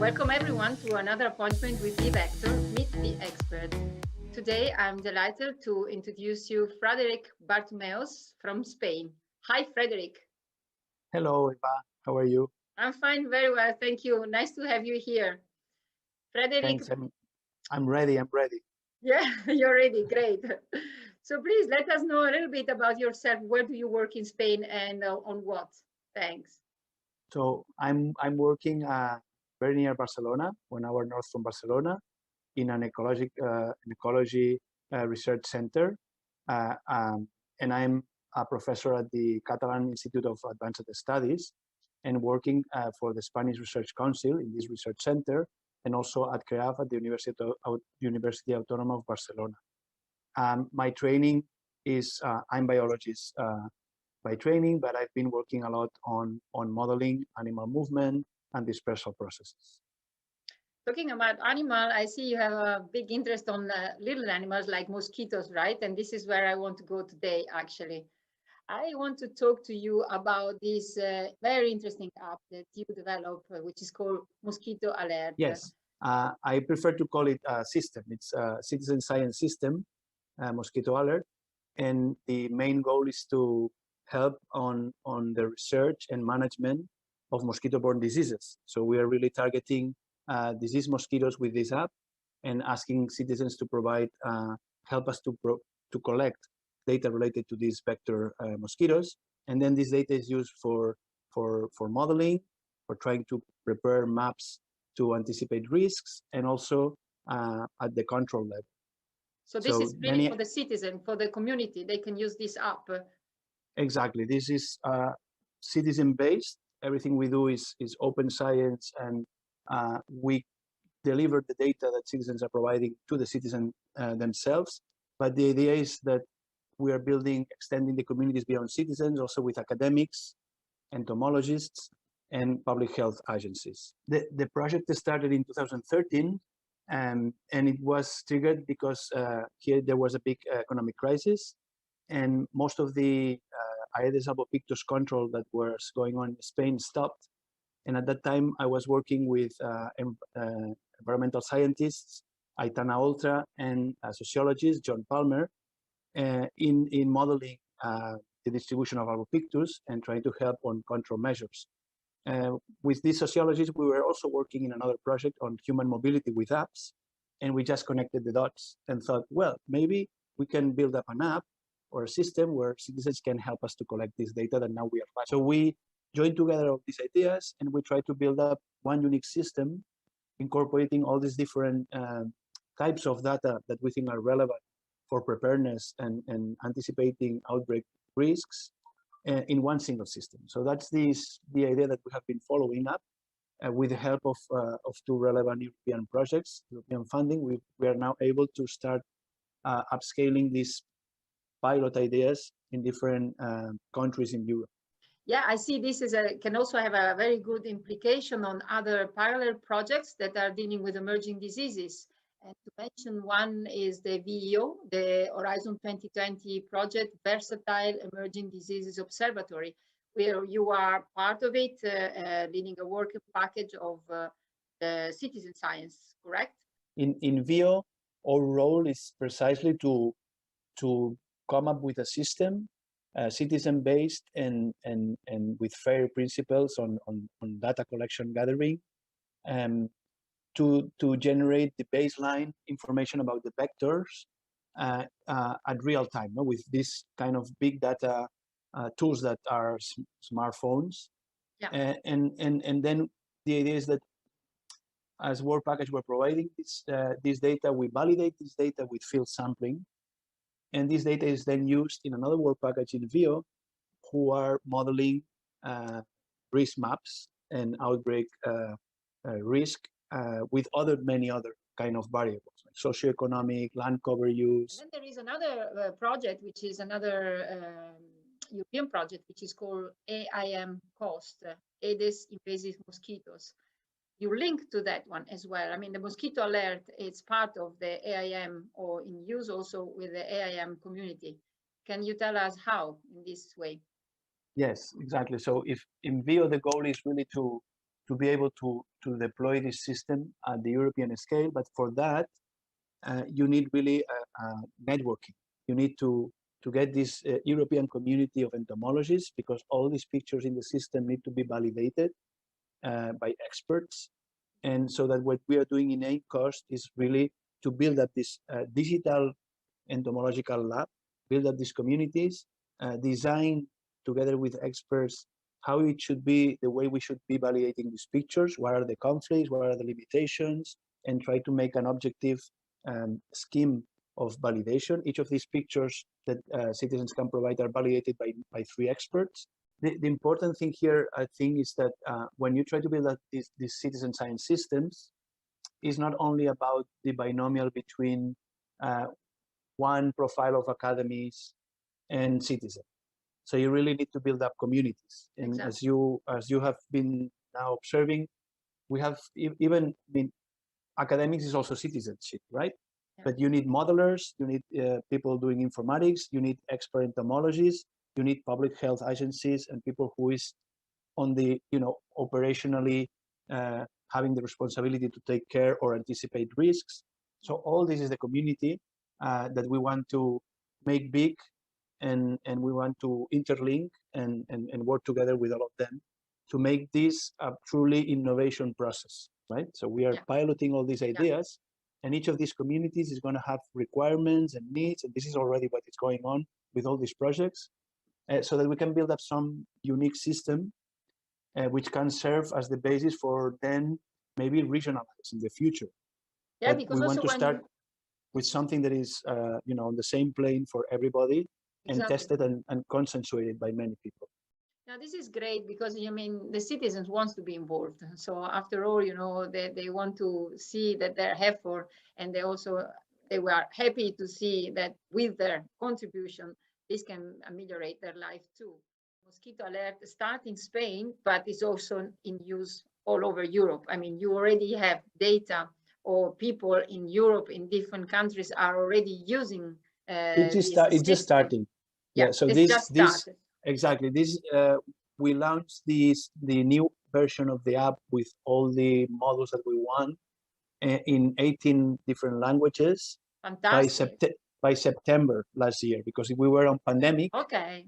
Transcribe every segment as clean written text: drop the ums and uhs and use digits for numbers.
Welcome everyone to another appointment with bVector, Meet the Expert. Today I'm delighted to introduce you Frederic Bartumeus from Spain. Hi Frederic. Hello Eva, how are you? I'm fine, very well, thank you. Nice to have you here. Frederic. Thanks, I'm ready. Yeah, you're ready, great. So please let us know a little bit about yourself. Where do you work in Spain and on what? Thanks. So I'm working very near Barcelona, 1 hour north from Barcelona, in an ecology research center, and I'm a professor at the Catalan Institute of Advanced Studies, and working for the Spanish Research Council in this research center, and also at CREAF at the University Autónoma of Barcelona. My training is I'm biologist by training, but I've been working a lot on modeling animal movement and dispersal processes. Talking about animal, I see you have a big interest on little animals like mosquitoes, right? And this is where I want to go today, actually. I want to talk to you about this very interesting app that you developed, which is called Mosquito Alert. Yes, I prefer to call it a system. It's a citizen science system, Mosquito Alert. And the main goal is to help on the research and management of mosquito-borne diseases. So we are really targeting disease mosquitoes with this app and asking citizens to provide, help us to collect data related to these vector mosquitoes. And then this data is used for modeling, for trying to prepare maps to anticipate risks, and also at the control level. So this is really for the citizen, for the community, they can use this app. Exactly. This is citizen-based. Everything we do is open science, and we deliver the data that citizens are providing to the citizen themselves. But the idea is that we are extending the communities beyond citizens, also with academics, entomologists, and public health agencies. The project started in 2013, and it was triggered because here there was a big economic crisis, and most of the Aedes albopictus control that was going on in Spain stopped. And at that time, I was working with environmental scientists, Aitana Oltra, and a sociologist, John Palmer, in modeling the distribution of albopictus and trying to help on control measures. With these sociologists, we were also working in another project on human mobility with apps, and we just connected the dots and thought, well, maybe we can build up an app or a system where citizens can help us to collect this data that now we are finding. So we joined together all these ideas, and we try to build up one unique system, incorporating all these different types of data that we think are relevant for preparedness and anticipating outbreak risks in one single system. So that's the idea that we have been following up with the help of two relevant European projects, European funding. We are now able to start upscaling these pilot ideas in different countries in Europe. Yeah, I see this can also have a very good implication on other parallel projects that are dealing with emerging diseases. And to mention one is the VEO, the Horizon 2020 project, Versatile Emerging Diseases Observatory, where you are part of it, leading a working package of the citizen science, correct? In VEO, our role is precisely to come up with a system, citizen-based and with fair principles on data collection gathering, to generate the baseline information about the vectors at real time, with this kind of big data tools that are smartphones. Yeah. And then the idea is that as work package, we're providing this data, we validate this data with field sampling, and this data is then used in another work package in VEO, who are modeling risk maps and outbreak risk with many other kind of variables, like socioeconomic, land cover use. And then there is another project, which is another European project, which is called AIM COST, Aedes invasive mosquitoes. You link to that one as well. I mean, the mosquito alert is part of the AIM, or in use also with the AIM community. Can you tell us how in this way? Yes, exactly. So if in VEO, the goal is really to to be able to deploy this system at the European scale. But for that, you need really networking. You need to get this European community of entomologists, because all these pictures in the system need to be validated by experts. And so that what we are doing in AIMCOST is really to build up this digital entomological lab, build up these communities, design together with experts how it should be, the way we should be validating these pictures, what are the conflicts, what are the limitations, and try to make an objective scheme of validation. Each of these pictures that citizens can provide are validated by 3 experts. The important thing here, I think, is that when you try to build up these citizen science systems, it's not only about the binomial between one profile of academies and citizens. So you really need to build up communities. And exactly. as you have been now observing, we have even, I mean, academics is also citizenship, right? Yeah. But you need modelers, you need people doing informatics, you need expert entomologists, you need public health agencies and people who is on the, operationally having the responsibility to take care or anticipate risks. So all this is the community that we want to make big, and we want to interlink and work together with all of them to make this a truly innovation process, right? So we are piloting all these ideas, and each of these communities is going to have requirements and needs, and this is already what is going on with all these projects, so that we can build up some unique system which can serve as the basis for then maybe regionalize in the future. Yeah, but because we want to start with something that is, on the same plane for everybody, and tested and consensuated by many people. Now, this is great because, the citizens want to be involved. So after all, they want to see that their effort, and they were happy to see that with their contribution, this can ameliorate their life too. Mosquito alert starts in Spain, but it's also in use all over Europe. You already have data, or people in Europe in different countries are already using it's just starting. Yeah, so this exactly this we launched the new version of the app with all the models that we want in 18 different languages. Fantastic. By September last year, because we were on pandemic. Okay.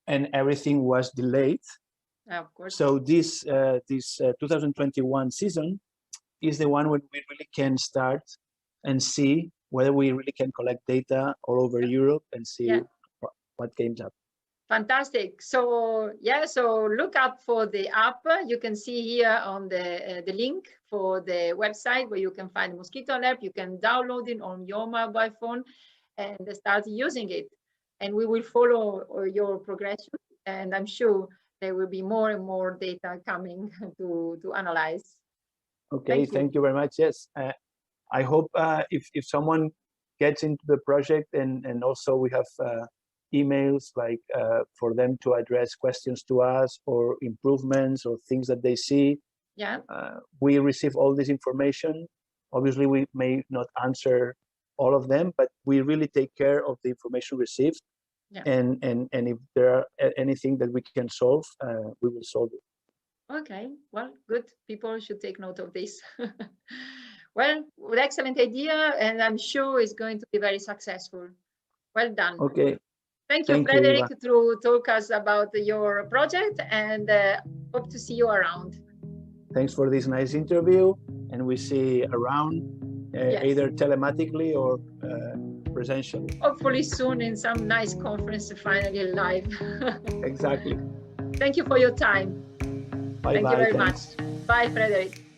And everything was delayed. Of course. So this 2021 season is the one when we really can start and see whether we really can collect data all over Europe and see what comes up. Fantastic. So so look up for the app. You can see here on the link for the website where you can find Mosquito Alert. You can download it on your mobile phone and start using it. And we will follow your progression. And I'm sure there will be more and more data coming to analyze. Okay, thank you very much. Yes, I hope if someone gets into the project, and also we have emails like for them to address questions to us or improvements or things that they see. Yeah. We receive all this information. Obviously, we may not answer all of them, but we really take care of the information received. Yeah. And if there are anything that we can solve, we will solve it. Okay, well, good. People should take note of this. Well, excellent idea, and I'm sure it's going to be very successful. Well done. Okay. Thank you, Frederic, to talk us about your project, and hope to see you around. Thanks for this nice interview, and we see around either telematically or presentially. Hopefully soon in some nice conference, finally live. Exactly. Thank you for your time. Bye. Thank you very much. Bye, Frederic.